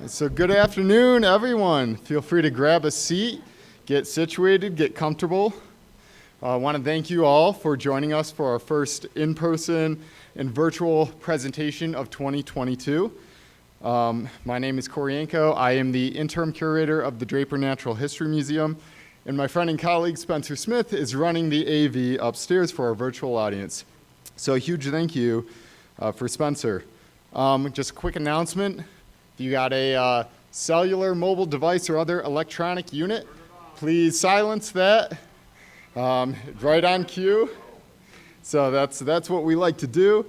So good afternoon, everyone. Feel free to grab a seat, get situated, get comfortable. I want to thank you all for joining us for our first in-person and virtual presentation of 2022. My name is Koryenko. I am the interim curator of the Draper Natural History Museum, and my friend and colleague Spencer Smith is running the AV upstairs for our virtual audience. So a huge thank you for Spencer. Just a quick announcement. If you got a cellular mobile device or other electronic unit, please silence that. Right on cue. So that's what we like to do.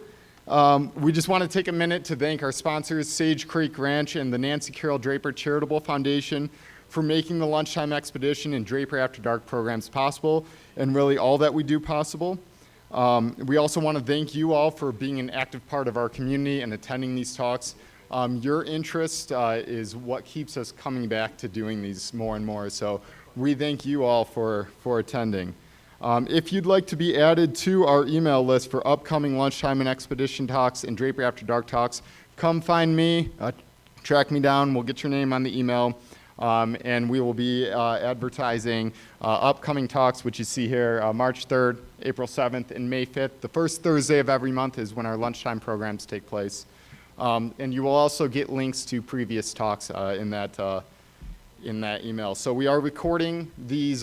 We just want to take a minute to thank our sponsors, Sage Creek Ranch and the Nancy Carroll Draper Charitable Foundation, for making the Lunchtime Expedition and Draper After Dark programs possible, and really all that we do possible. We also want to thank you all for being an active part of our community and attending these talks. Your interest is what keeps us coming back to doing these more and more, so we thank you all for attending. If you'd like to be added to our email list for upcoming Lunchtime and Expedition talks and Draper After Dark talks, come find me, track me down, we'll get your name on the email, and we will be advertising upcoming talks, which you see here, March 3rd, April 7th, and May 5th. The first Thursday of every month is when our Lunchtime programs take place. And you will also get links to previous talks in that email. So we are recording these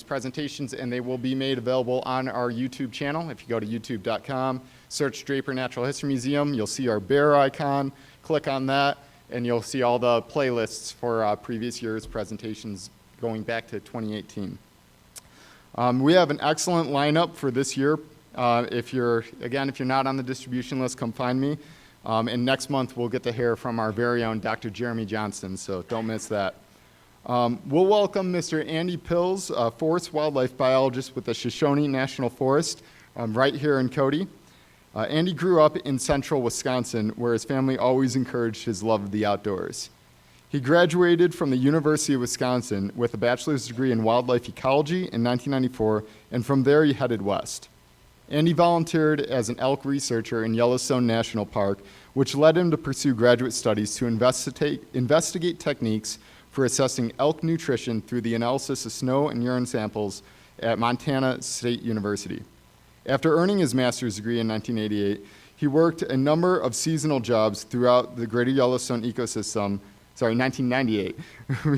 presentations, and they will be made available on our YouTube channel. If you go to youtube.com, search Draper Natural History Museum, you'll see our bear icon. Click on that, and you'll see all the playlists for previous year's presentations going back to 2018. We have an excellent lineup for this year. If you're not on the distribution list, come find me. And next month, we'll get to hear from our very own Dr. Jeremy Johnston, so don't miss that. We'll welcome Mr. Andy Pills, a forest wildlife biologist with the Shoshone National Forest, right here in Cody. Andy grew up in central Wisconsin, where his family always encouraged his love of the outdoors. He graduated from the University of Wisconsin with a bachelor's degree in wildlife ecology in 1994, and from there he headed west. Andy volunteered as an elk researcher in Yellowstone National Park, which led him to pursue graduate studies to investigate techniques for assessing elk nutrition through the analysis of snow and urine samples at Montana State University. After earning his master's degree in 1988, he worked a number of seasonal jobs throughout the greater Yellowstone ecosystem. 1998.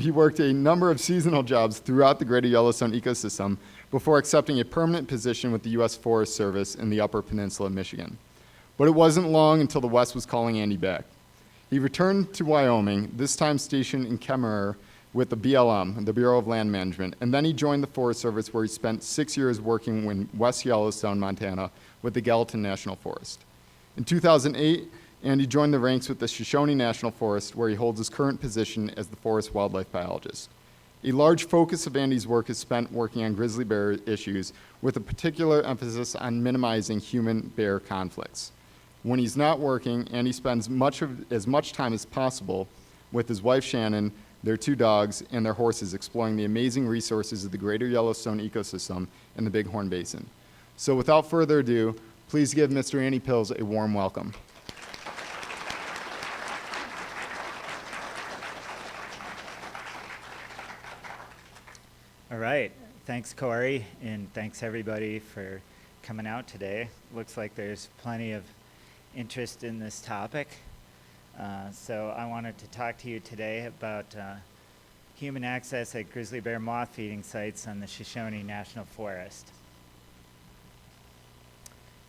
He worked a number of seasonal jobs throughout the greater Yellowstone ecosystem before accepting a permanent position with the U.S. Forest Service in the Upper Peninsula of Michigan. But it wasn't long until the West was calling Andy back. He returned to Wyoming, this time stationed in Kemmerer with the BLM, the Bureau of Land Management, and then he joined the Forest Service, where he spent 6 years working in West Yellowstone, Montana, with the Gallatin National Forest. In 2008, Andy joined the ranks with the Shoshone National Forest, where he holds his current position as the forest wildlife biologist. A large focus of Andy's work is spent working on grizzly bear issues, with a particular emphasis on minimizing human-bear conflicts. When he's not working, Andy spends as much time as possible with his wife Shannon, their 2 dogs, and their horses, exploring the amazing resources of the greater Yellowstone ecosystem and the Bighorn Basin. So without further ado, please give Mr. Andy Pills a warm welcome. All right, thanks Corey, and thanks everybody for coming out today. Looks like there's plenty of interest in this topic. So I wanted to talk to you today about human access at grizzly bear moth feeding sites on the Shoshone National Forest.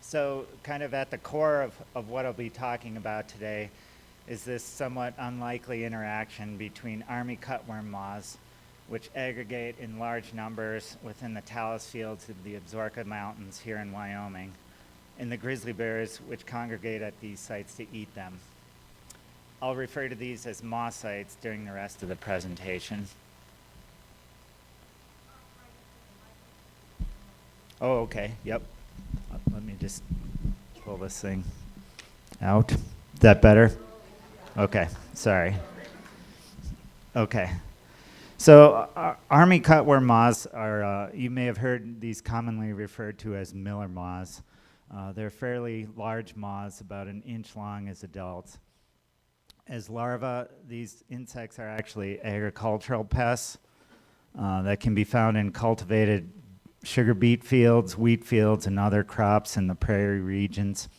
So kind of at the core of what I'll be talking about today is this somewhat unlikely interaction between army cutworm moths, which aggregate in large numbers within the talus fields of the Absaroka Mountains here in Wyoming, and the grizzly bears which congregate at these sites to eat them. I'll refer to these as moth sites during the rest of the presentation. Oh, okay, yep. Let me just pull this thing out. Is that better? Okay, sorry. Okay. So army cutworm moths are, you may have heard these commonly referred to as miller moths. They're fairly large moths, about an inch long as adults. As larvae, these insects are actually agricultural pests that can be found in cultivated sugar beet fields, wheat fields, and other crops in the prairie regions.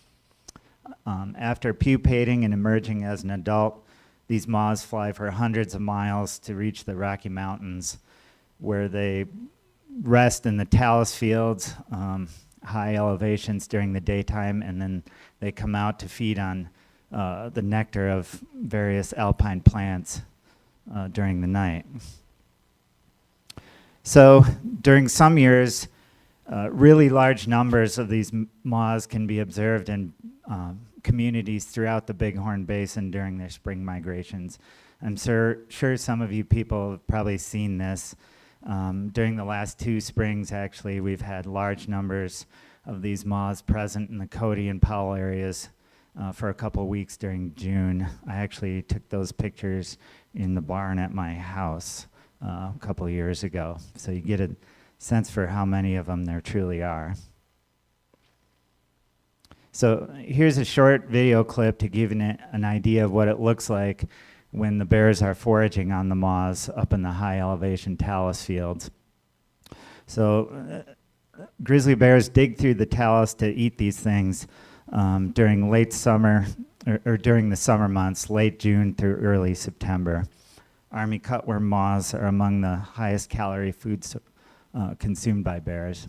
After pupating and emerging as an adult, these moths fly for hundreds of miles to reach the Rocky Mountains, where they rest in the talus fields, high elevations during the daytime, and then they come out to feed on the nectar of various alpine plants during the night. So during some years, really large numbers of these moths can be observed in communities throughout the Bighorn Basin during their spring migrations. I'm sure some of you people have probably seen this. During the last 2 springs, actually, we've had large numbers of these moths present in the Cody and Powell areas for a couple weeks during June. I actually took those pictures in the barn at my house a couple of years ago, so you get a sense for how many of them there truly are. So here's a short video clip to give an idea of what it looks like when the bears are foraging on the moths up in the high elevation talus fields. So grizzly bears dig through the talus to eat these things during late summer, or during the summer months, late June through early September. Army cutworm moths are among the highest calorie foods consumed by bears.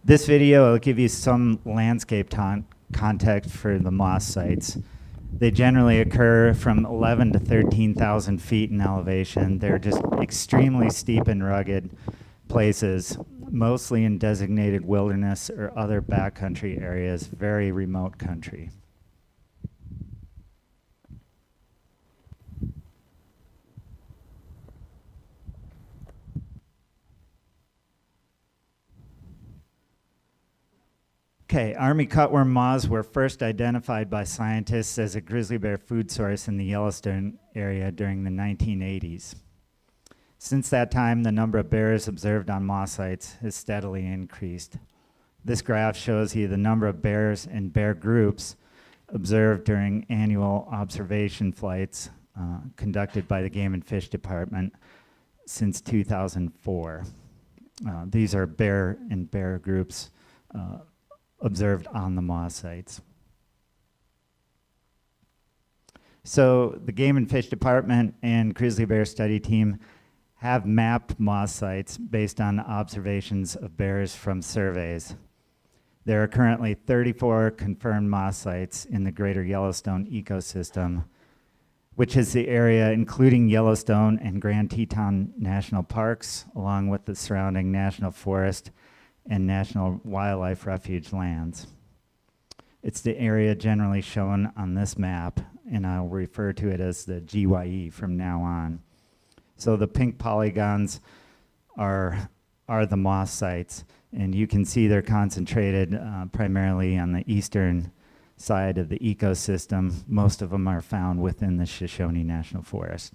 This video will give you some landscape context for the moth sites. They generally occur from 11 to 13,000 feet in elevation. They're just extremely steep and rugged places, mostly in designated wilderness or other backcountry areas, very remote country. Okay, Army cutworm moths were first identified by scientists as a grizzly bear food source in the Yellowstone area during the 1980s. Since that time, the number of bears observed on moth sites has steadily increased. This graph shows you the number of bears and bear groups observed during annual observation flights conducted by the Game and Fish Department since 2004. These are bear and bear groups observed on the moth sites. So the Game and Fish Department and Grizzly Bear Study Team have mapped moth sites based on observations of bears from surveys. There are currently 34 confirmed moth sites in the greater Yellowstone ecosystem, which is the area including Yellowstone and Grand Teton National Parks, along with the surrounding National Forest and National Wildlife Refuge lands. It's the area generally shown on this map, and I'll refer to it as the GYE from now on. So the pink polygons are the moth sites, and you can see they're concentrated primarily on the eastern side of the ecosystem. Most of them are found within the Shoshone National Forest.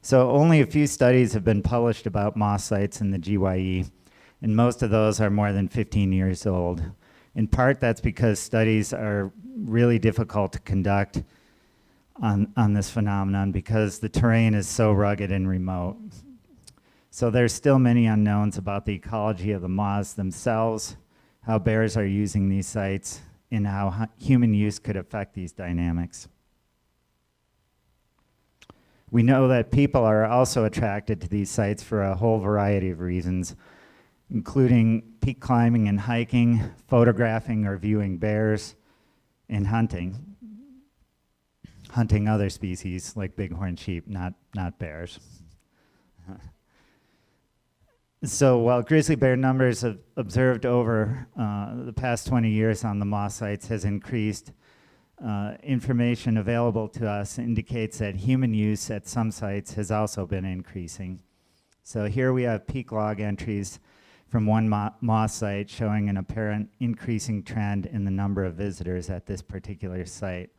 So only a few studies have been published about moth sites in the GYE, and most of those are more than 15 years old. In part, that's because studies are really difficult to conduct on this phenomenon because the terrain is so rugged and remote. So there's still many unknowns about the ecology of the moths themselves, how bears are using these sites, and how human use could affect these dynamics. We know that people are also attracted to these sites for a whole variety of reasons, including peak climbing and hiking, photographing or viewing bears, and hunting other species like bighorn sheep, not bears. So while grizzly bear numbers observed over the past 20 years on the moth sites has increased, information available to us indicates that human use at some sites has also been increasing. So here we have peak log entries from one moth site showing an apparent increasing trend in the number of visitors at this particular site.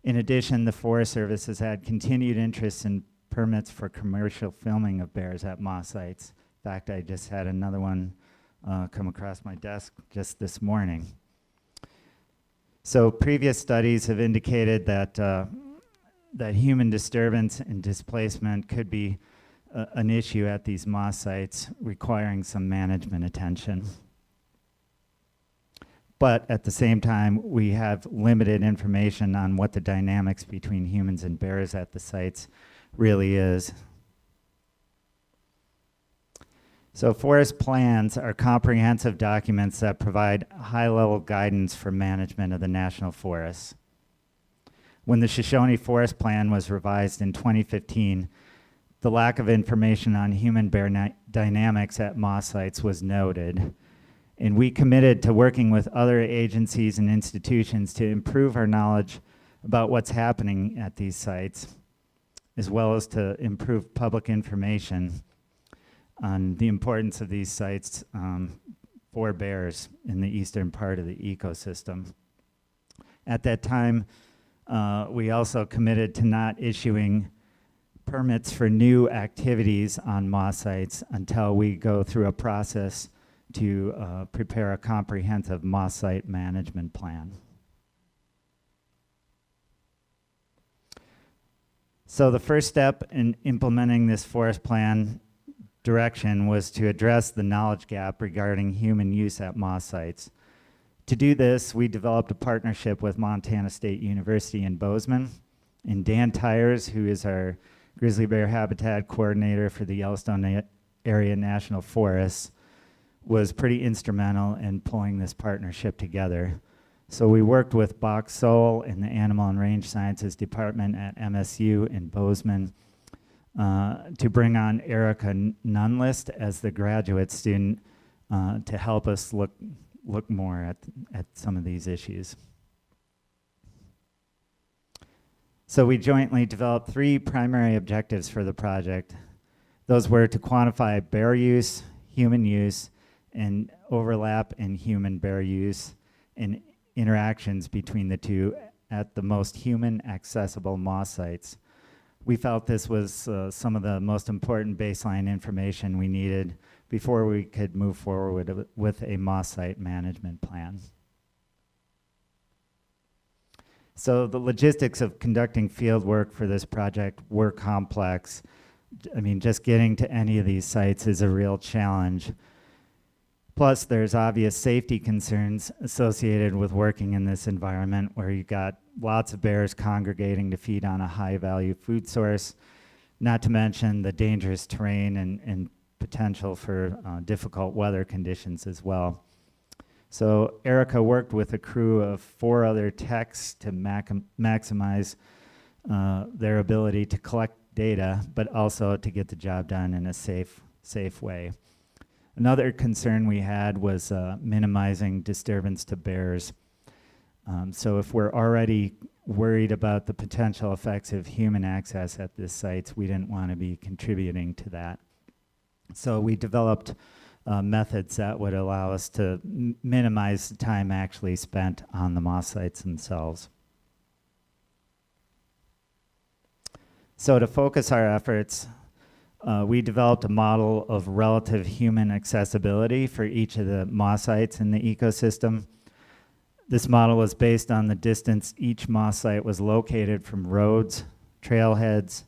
In addition, the Forest Service has had continued interest in permits for commercial filming of bears at moth sites. In fact, I just had another one come across my desk just this morning. So previous studies have indicated that that human disturbance and displacement could be an issue at these moth sites, requiring some management attention. But at the same time, we have limited information on what the dynamics between humans and bears at the sites really is. So forest plans are comprehensive documents that provide high-level guidance for management of the national forests. When the Shoshone Forest Plan was revised in 2015, the lack of information on human-bear dynamics at moth sites was noted. And we committed to working with other agencies and institutions to improve our knowledge about what's happening at these sites, as well as to improve public information on the importance of these sites for bears in the eastern part of the ecosystem. At that time, we also committed to not issuing permits for new activities on moth sites until we go through a process to prepare a comprehensive moth site management plan. So the first step in implementing this forest plan direction was to address the knowledge gap regarding human use at moth sites. To do this, we developed a partnership with Montana State University in Bozeman, and Dan Tyers, who is our grizzly bear habitat coordinator for the Yellowstone Area National Forest, was pretty instrumental in pulling this partnership together. So we worked with Bach Soul in the Animal and Range Sciences Department at MSU in Bozeman to bring on Erica Nunlist as the graduate student to help us look more at some of these issues. So we jointly developed 3 primary objectives for the project. Those were to quantify bear use, human use, and overlap in human-bear use and interactions between the two at the most human-accessible moth sites. We felt this was some of the most important baseline information we needed before we could move forward with a moth site management plan. So the logistics of conducting field work for this project were complex. I mean, just getting to any of these sites is a real challenge. Plus, there's obvious safety concerns associated with working in this environment where you got lots of bears congregating to feed on a high-value food source, not to mention the dangerous terrain and potential for difficult weather conditions as well. So Erica worked with a crew of 4 other techs to maximize their ability to collect data, but also to get the job done in a safe way. Another concern we had was minimizing disturbance to bears. So if we're already worried about the potential effects of human access at this site, we didn't want to be contributing to that. So we developed methods that would allow us to minimize the time actually spent on the moth sites themselves. So to focus our efforts, we developed a model of relative human accessibility for each of the moth sites in the ecosystem. This model was based on the distance each moth site was located from roads, trailheads,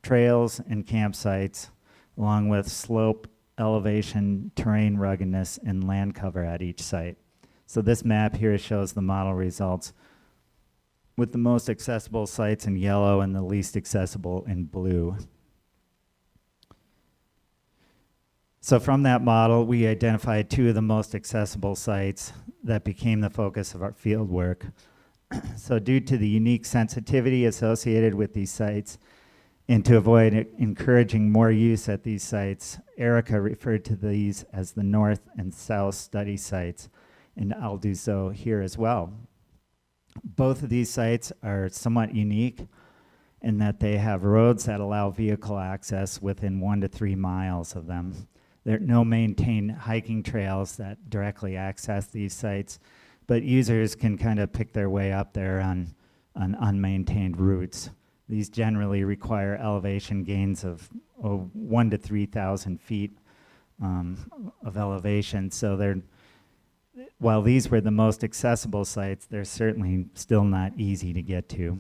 trails, and campsites, along with slope, elevation, terrain ruggedness, and land cover at each site. So this map here shows the model results with the most accessible sites in yellow and the least accessible in blue. So from that model, we identified 2 of the most accessible sites that became the focus of our field work. So due to the unique sensitivity associated with these sites, and to avoid encouraging more use at these sites, Erica referred to these as the North and South study sites, and I'll do so here as well. Both of these sites are somewhat unique in that they have roads that allow vehicle access within 1 to 3 miles of them. There are no maintained hiking trails that directly access these sites, but users can kind of pick their way up there on unmaintained routes. These generally require elevation gains of 1 to 3,000 feet of elevation. So while these were the most accessible sites, they're certainly still not easy to get to.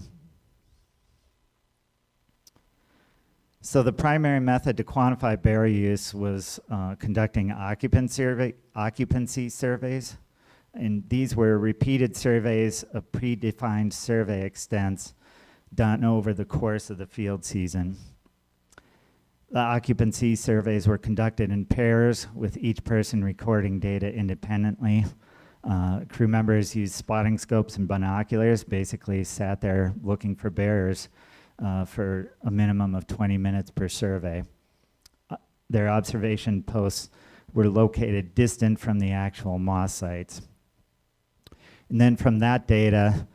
So the primary method to quantify bear use was conducting occupancy surveys. And these were repeated surveys of predefined survey extents done over the course of the field season. The occupancy surveys were conducted in pairs, with each person recording data independently. Crew members used spotting scopes and binoculars, basically sat there looking for bears for a minimum of 20 minutes per survey. Their observation posts were located distant from the actual moth sites. And then from that data,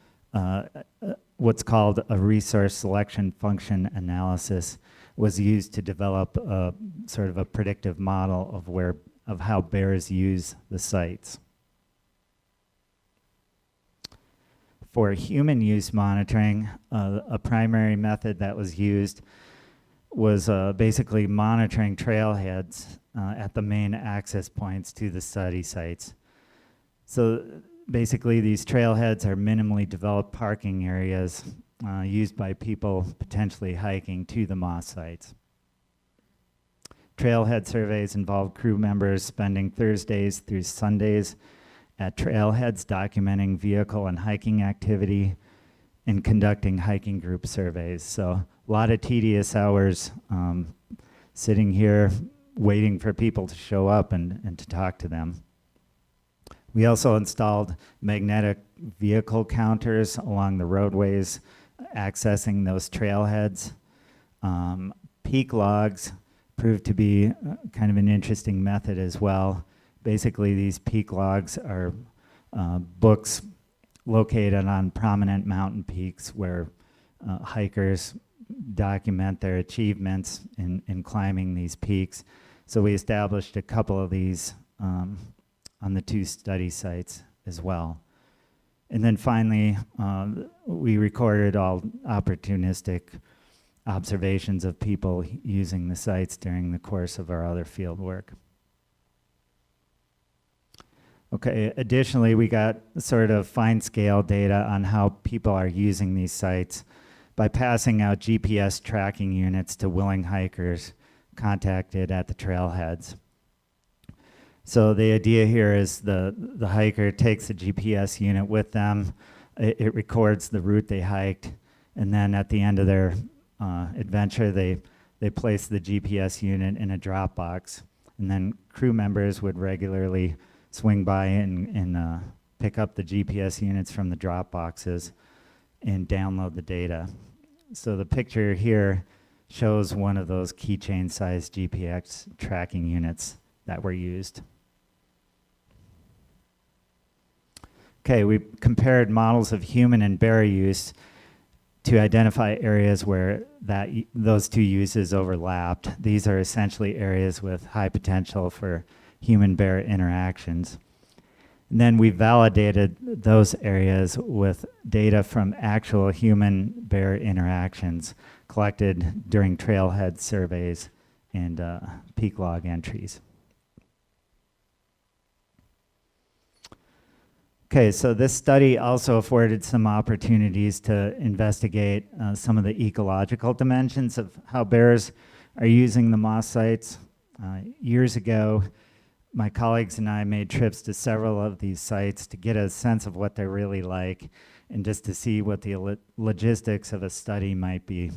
what's called a resource selection function analysis was used to develop a sort of a predictive model of how bears use the sites. For human use monitoring, a primary method that was used was basically monitoring trailheads at the main access points to the study sites. So basically, these trailheads are minimally developed parking areas used by people potentially hiking to the moth sites. Trailhead surveys involve crew members spending Thursdays through Sundays at trailheads documenting vehicle and hiking activity and conducting hiking group surveys. So a lot of tedious hours sitting here waiting for people to show up and to talk to them. We also installed magnetic vehicle counters along the roadways accessing those trailheads. Peak logs proved to be kind of an interesting method as well. Basically, these peak logs are books located on prominent mountain peaks where hikers document their achievements in climbing these peaks. So we established a couple of these on the 2 study sites as well. And then finally, we recorded all opportunistic observations of people using the sites during the course of our other field work. Okay, additionally, we got sort of fine scale data on how people are using these sites by passing out GPS tracking units to willing hikers contacted at the trailheads. So the idea here is the hiker takes the GPS unit with them, it records the route they hiked, and then at the end of their adventure, they place the GPS unit in a drop box, and then crew members would regularly swing by and pick up the GPS units from the drop boxes and download the data. So the picture here shows one of those keychain sized GPS tracking units that were used. Okay, we compared models of human and bear use to identify areas where those 2 uses overlapped. These are essentially areas with high potential for human-bear interactions. And then we validated those areas with data from actual human-bear interactions collected during trailhead surveys and peak log entries. Okay, so this study also afforded some opportunities to investigate some of the ecological dimensions of how bears are using the moth sites. Years ago, my colleagues and I made trips to several of these sites to get a sense of what they're really like and just to see what the logistics of a study might be.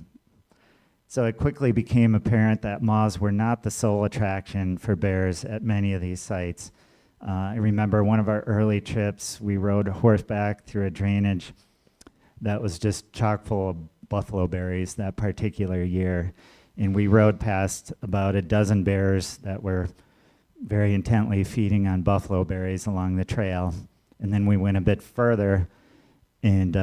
So it quickly became apparent that moths were not the sole attraction for bears at many of these sites. I remember one of our early trips, we rode horseback through a drainage that was just chock full of buffalo berries that particular year. And we rode past about a dozen bears that were very intently feeding on buffalo berries along the trail. And then we went a bit further, and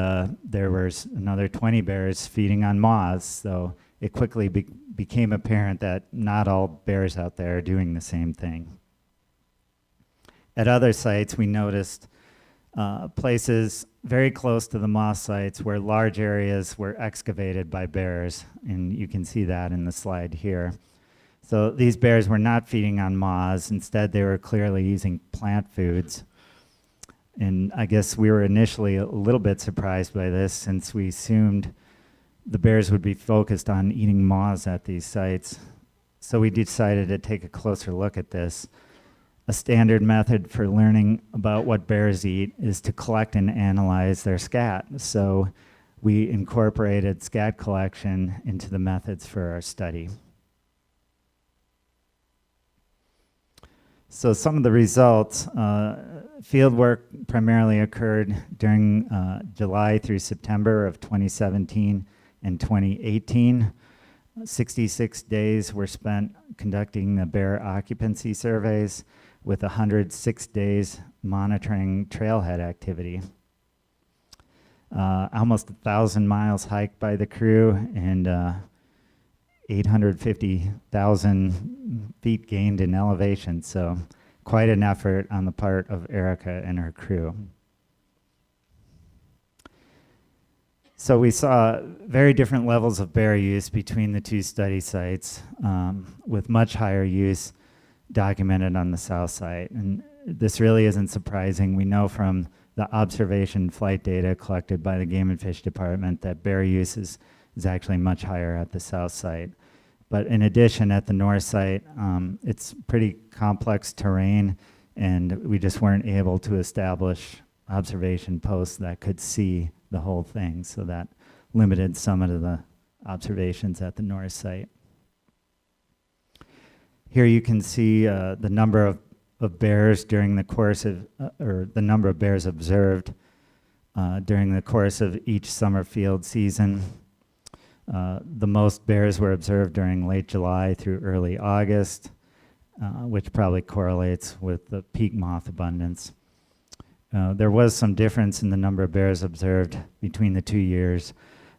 there was another 20 bears feeding on moths. So it quickly became apparent that not all bears out there are doing the same thing. At other sites, we noticed places very close to the moth sites where large areas were excavated by bears, and you can see that in the slide here. So these bears were not feeding on moths. Instead, they were clearly using plant foods. And I guess we were initially a little bit surprised by this, since we assumed the bears would be focused on eating moths at these sites. So we decided to take a closer look at this. A standard method for learning about what bears eat is to collect and analyze their scat. So we incorporated scat collection into the methods for our study. So some of the results, field work primarily occurred during July through September of 2017 and 2018. 66 days were spent conducting the bear occupancy surveys, with 106 days monitoring trailhead activity. Almost 1,000 miles hiked by the crew, and 850,000 feet gained in elevation, so quite an effort on the part of Erica and her crew. So we saw very different levels of bear use between the two study sites, with much higher use documented on the south site. And this really isn't surprising. We know from the observation flight data collected by the Game and Fish Department that bear use is actually much higher at the south site. But in addition, at the north site, it's pretty complex terrain, and we just weren't able to establish observation posts that could see the whole thing, so that limited some of the observations at the north site. Here you can see the number of bears during the course of, or the number of bears observed during the course of each summer field season. The most bears were observed during late July through early August, which probably correlates with the peak moth abundance. There was some difference in the number of bears observed between the 2 years,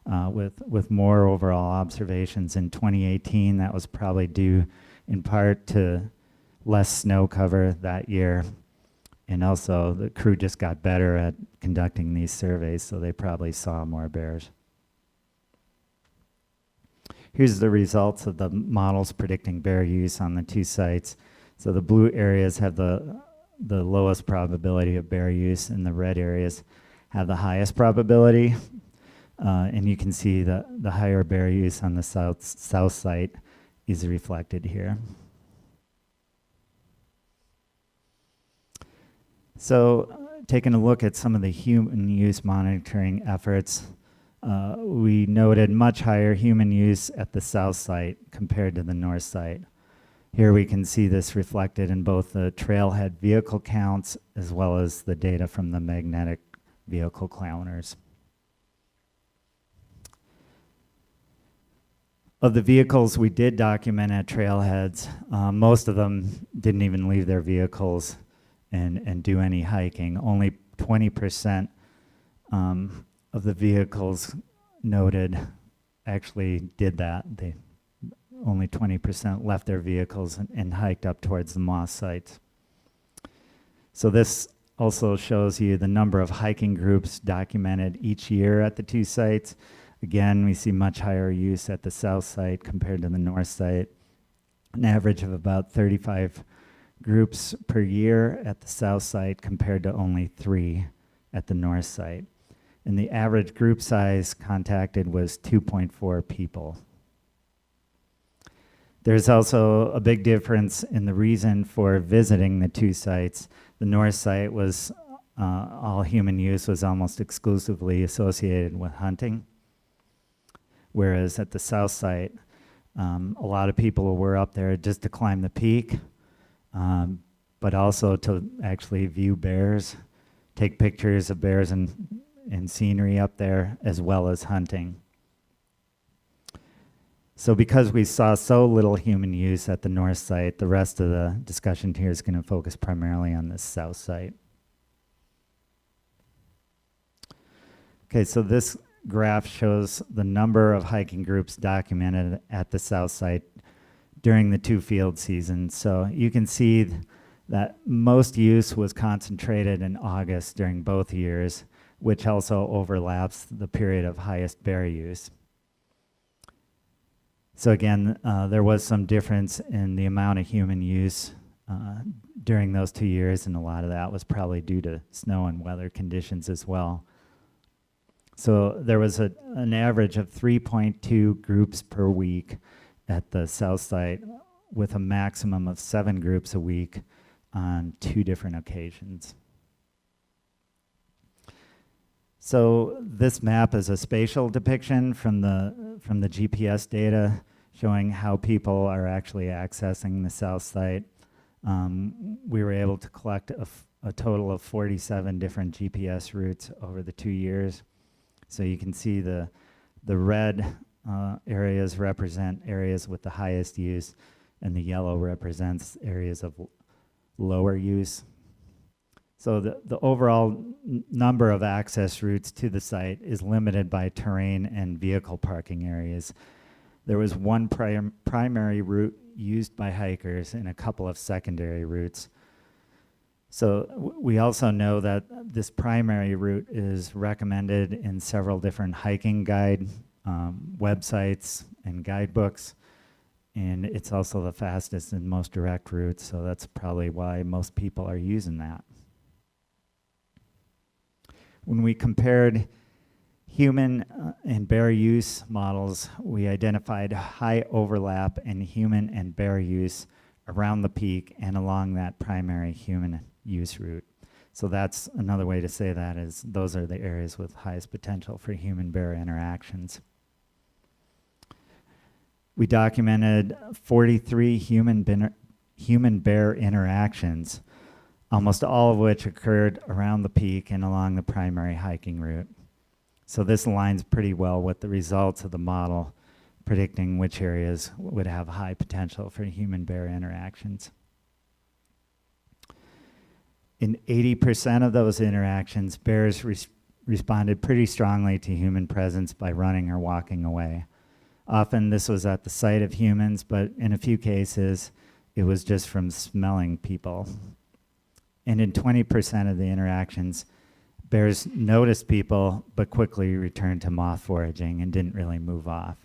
with more overall observations in 2018. That was probably due in part to less snow cover that year, and also the crew just got better at conducting these surveys, so they probably saw more bears. Here's the results of the models predicting bear use on the two sites. So the blue areas have the lowest probability of bear use, and the red areas have the highest probability. And you can see the higher bear use on the south site is reflected here. So taking a look at some of the human use monitoring efforts, we noted much higher human use at the south site compared to the north site. Here we can see this reflected in both the trailhead vehicle counts as well as the data from the magnetic vehicle counters. Of the vehicles we did document at trailheads, most of them didn't even leave their vehicles and do any hiking. Only 20% of the vehicles noted actually did that. Only 20% left their vehicles and hiked up towards the moth sites. So this also shows you the number of hiking groups documented each year at the two sites. Again, we see much higher use at the south site compared to the north site. An average of about 35 groups per year at the south site compared to only 3 at the north site. And the average group size contacted was 2.4 people. There's also a big difference in the reason for visiting the two sites. The north site was, all human use was almost exclusively associated with hunting, whereas at the south site, a lot of people were up there just to climb the peak, but also to actually view bears, take pictures of bears and scenery up there, as well as hunting. So because we saw so little human use at the north site, the rest of the discussion here is going to focus primarily on the south site. Okay, so this graph shows the number of hiking groups documented at the south site during the two field seasons. So you can see that most use was concentrated in August during both years, which also overlaps the period of highest bear use. So again, there was some difference in the amount of human use during those 2 years, and a lot of that was probably due to snow and weather conditions as well. So there was an average of 3.2 groups per week at the south site, with a maximum of 7 groups a week on 2 different occasions. So this map is a spatial depiction from the GPS data showing how people are actually accessing the south site. We were able to collect a total of 47 different GPS routes over the 2 years. So you can see the red areas represent areas with the highest use, and the yellow represents areas of lower use. So the overall number of access routes to the site is limited by terrain and vehicle parking areas. There was one primary route used by hikers and a couple of secondary routes. So we also know that this primary route is recommended in several different hiking guide websites and guidebooks, and it's also the fastest and most direct route, so that's probably why most people are using that. When we compared human and bear use models, we identified high overlap in human and bear use around the peak and along that primary human use route. So that's another way to say that is those are the areas with highest potential for human-bear interactions. We documented 43 human-bear interactions, almost all of which occurred around the peak and along the primary hiking route. So this aligns pretty well with the results of the model, predicting which areas would have high potential for human-bear interactions. In 80% of those interactions, bears responded pretty strongly to human presence by running or walking away. Often this was at the sight of humans, but in a few cases, it was just from smelling people. And in 20% of the interactions, bears noticed people, but quickly returned to moth foraging and didn't really move off.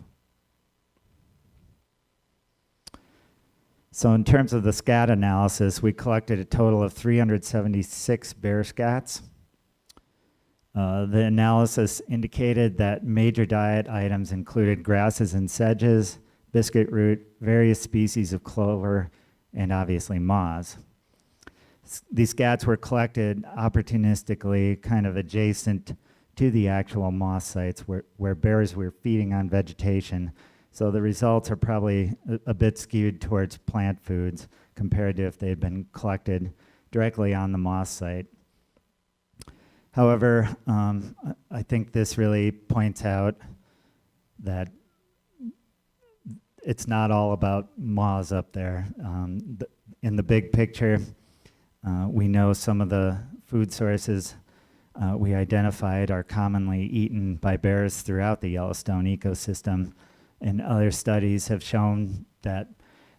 So in terms of the scat analysis, we collected a total of 376 bear scats. The analysis indicated that major diet items included grasses and sedges, biscuit root, various species of clover, and obviously moths. These scats were collected opportunistically, kind of adjacent to the actual moth sites where bears were feeding on vegetation. So the results are probably a bit skewed towards plant foods compared to if they had been collected directly on the moth site. However, I think this really points out that it's not all about moths up there. In the big picture, we know some of the food sources we identified are commonly eaten by bears throughout the Yellowstone ecosystem, and other studies have shown that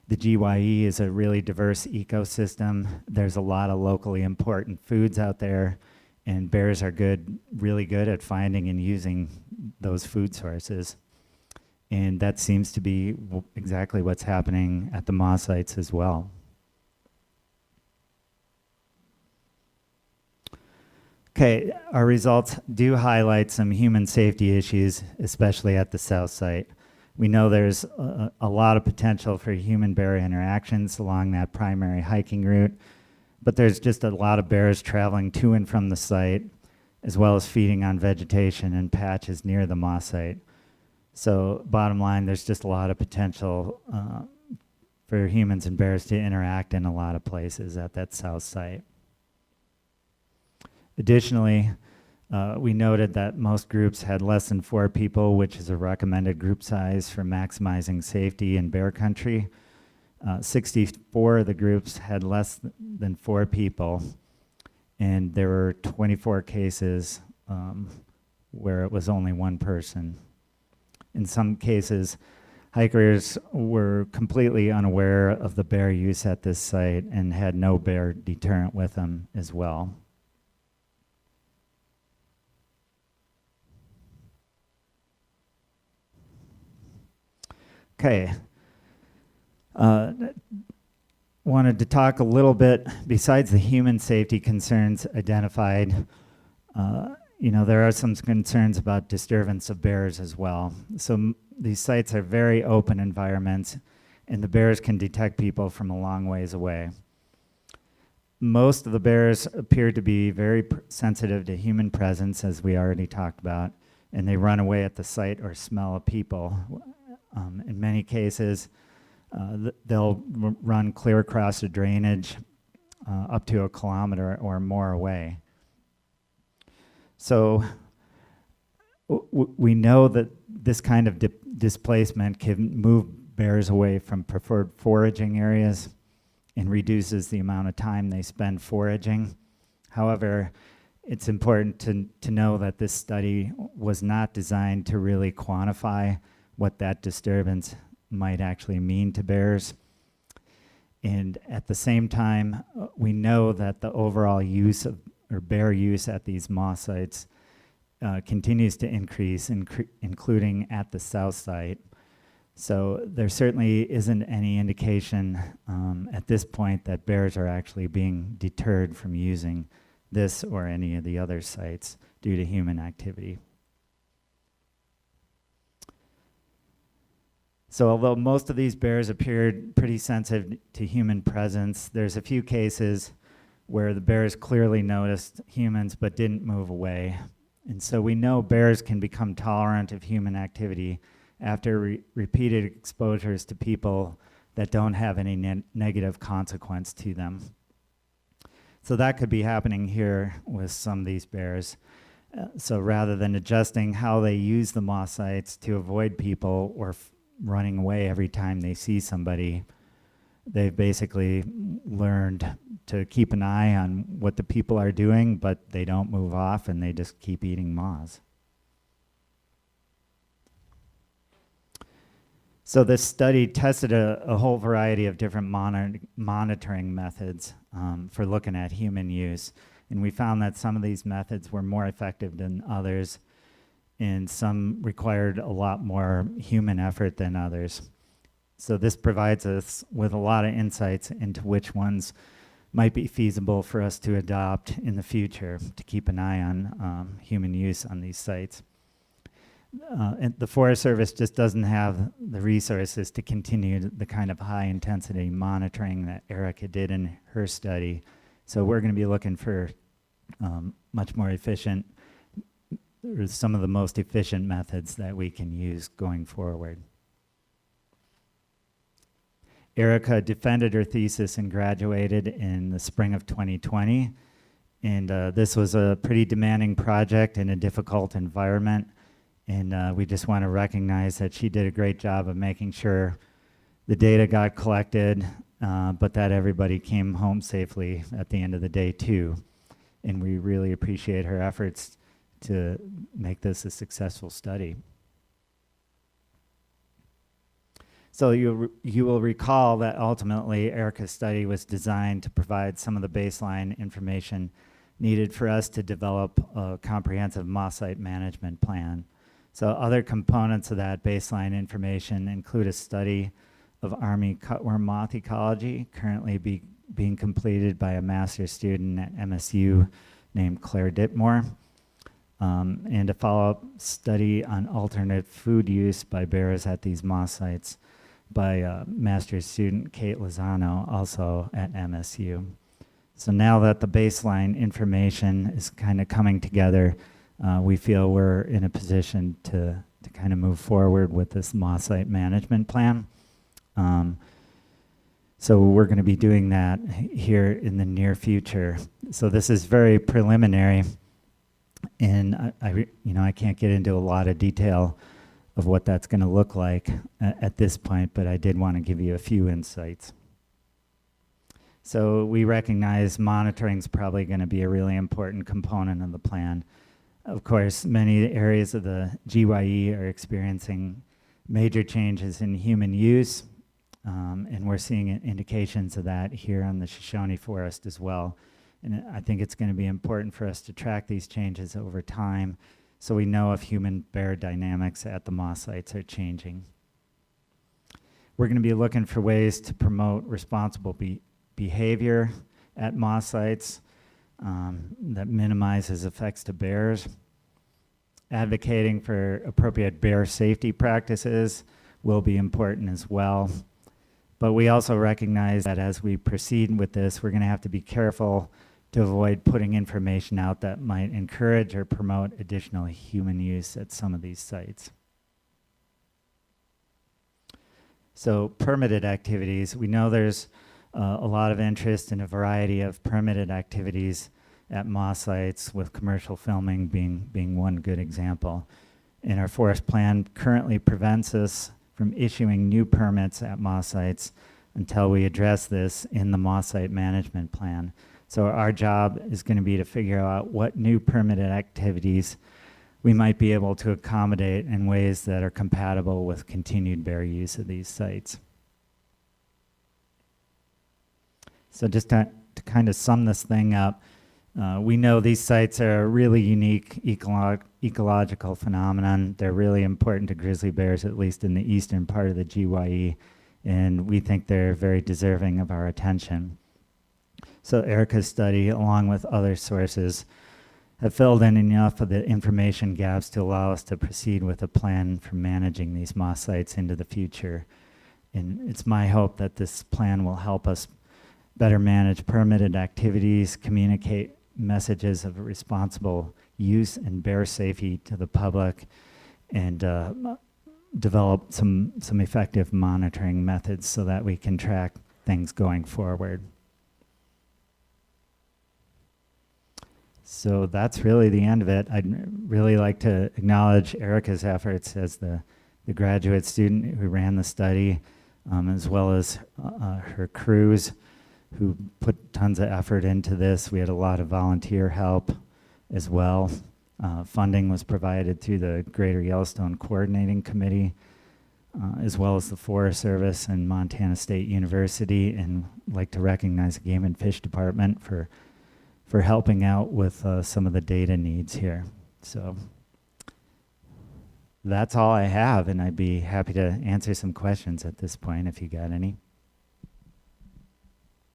the GYE is a really diverse ecosystem. There's a lot of locally important foods out there, and bears are really good at finding and using those food sources. And that seems to be exactly what's happening at the moth sites as well. Okay, our results do highlight some human safety issues, especially at the south site. We know there's a lot of potential for human-bear interactions along that primary hiking route, but there's just a lot of bears traveling to and from the site, as well as feeding on vegetation and patches near the moth site. So bottom line, there's just a lot of potential for humans and bears to interact in a lot of places at that south site. Additionally, we noted that most groups had less than 4 people, which is a recommended group size for maximizing safety in bear country. 64 of the groups had less than 4 people, and there were 24 cases where it was only 1 person. In some cases, hikers were completely unaware of the bear use at this site and had no bear deterrent with them as well. Okay. Wanted to talk a little bit, besides the human safety concerns identified, there are some concerns about disturbance of bears as well. So these sites are very open environments, and the bears can detect people from a long ways away. Most of the bears appear to be very sensitive to human presence, as we already talked about, and they run away at the sight or smell of people. In many cases, they'll run clear across the drainage up to 1 kilometer or more away. So we know that this kind of displacement can move bears away from preferred foraging areas and reduces the amount of time they spend foraging. However, it's important to know that this study was not designed to really quantify what that disturbance might actually mean to bears. And at the same time, we know that the overall use of, or bear use at these moth sites continues to increase, including at the south site. So there certainly isn't any indication at this point that bears are actually being deterred from using this or any of the other sites due to human activity. So although most of these bears appeared pretty sensitive to human presence, there's a few cases where the bears clearly noticed humans but didn't move away. And so we know bears can become tolerant of human activity after repeated exposures to people that don't have any negative consequence to them. So that could be happening here with some of these bears. So rather than adjusting how they use the moth sites to avoid people or running away every time they see somebody, they've basically learned to keep an eye on what the people are doing, but they don't move off and they just keep eating moths. So this study tested a whole variety of different monitoring methods for looking at human use. And we found that some of these methods were more effective than others, and some required a lot more human effort than others. So this provides us with a lot of insights into which ones might be feasible for us to adopt in the future to keep an eye on human use on these sites. And the Forest Service just doesn't have the resources to continue the kind of high intensity monitoring that Erica did in her study. So we're going to be looking for much more efficient, or some of the most efficient methods that we can use going forward. Erica defended her thesis and graduated in the spring of 2020. And this was a pretty demanding project in a difficult environment. And we just want to recognize that she did a great job of making sure the data got collected, but that everybody came home safely at the end of the day too. And we really appreciate her efforts to make this a successful study. So you will recall that ultimately Erica's study was designed to provide some of the baseline information needed for us to develop a comprehensive moth site management plan. So other components of that baseline information include a study of Army cutworm moth ecology, currently being completed by a master's student at MSU named Claire Ditmore, and a follow-up study on alternate food use by bears at these moth sites by master's student Kate Lozano, also at MSU. So now that the baseline information is kind of coming together, we feel we're in a position to kind of move forward with this moth site management plan. So we're going to be doing that here in the near future. So this is very preliminary, and I can't get into a lot of detail of what that's going to look like at this point, but I did want to give you a few insights. So we recognize monitoring is probably going to be a really important component of the plan. Of course, many areas of the GYE are experiencing major changes in human use, and we're seeing indications of that here on the Shoshone Forest as well. And I think it's going to be important for us to track these changes over time so we know if human-bear dynamics at the moth sites are changing. We're going to be looking for ways to promote responsible behavior at moth sites that minimizes effects to bears. Advocating for appropriate bear safety practices will be important as well. But we also recognize that as we proceed with this, we're going to have to be careful to avoid putting information out that might encourage or promote additional human use at some of these sites. So permitted activities, we know there's a lot of interest in a variety of permitted activities at moth sites, with commercial filming being one good example. And our forest plan currently prevents us from issuing new permits at moth sites until we address this in the moth site management plan. So our job is going to be to figure out what new permitted activities we might be able to accommodate in ways that are compatible with continued bear use of these sites. So just to kind of sum this thing up, we know these sites are a really unique ecological phenomenon. They're really important to grizzly bears, at least in the eastern part of the GYE, and we think they're very deserving of our attention. So Erica's study, along with other sources, have filled in enough of the information gaps to allow us to proceed with a plan for managing these moth sites into the future. And it's my hope that this plan will help us better manage permitted activities, communicate messages of responsible use and bear safety to the public, and develop some effective monitoring methods so that we can track things going forward. So that's really the end of it. I'd really like to acknowledge Erica's efforts as the graduate student who ran the study, as well as her crews who put tons of effort into this. We had a lot of volunteer help as well. Funding was provided through the Greater Yellowstone Coordinating Committee, as well as the Forest Service and Montana State University, and I'd like to recognize the Game and Fish Department for helping out with some of the data needs here. So that's all I have, and I'd be happy to answer some questions at this point if you got any.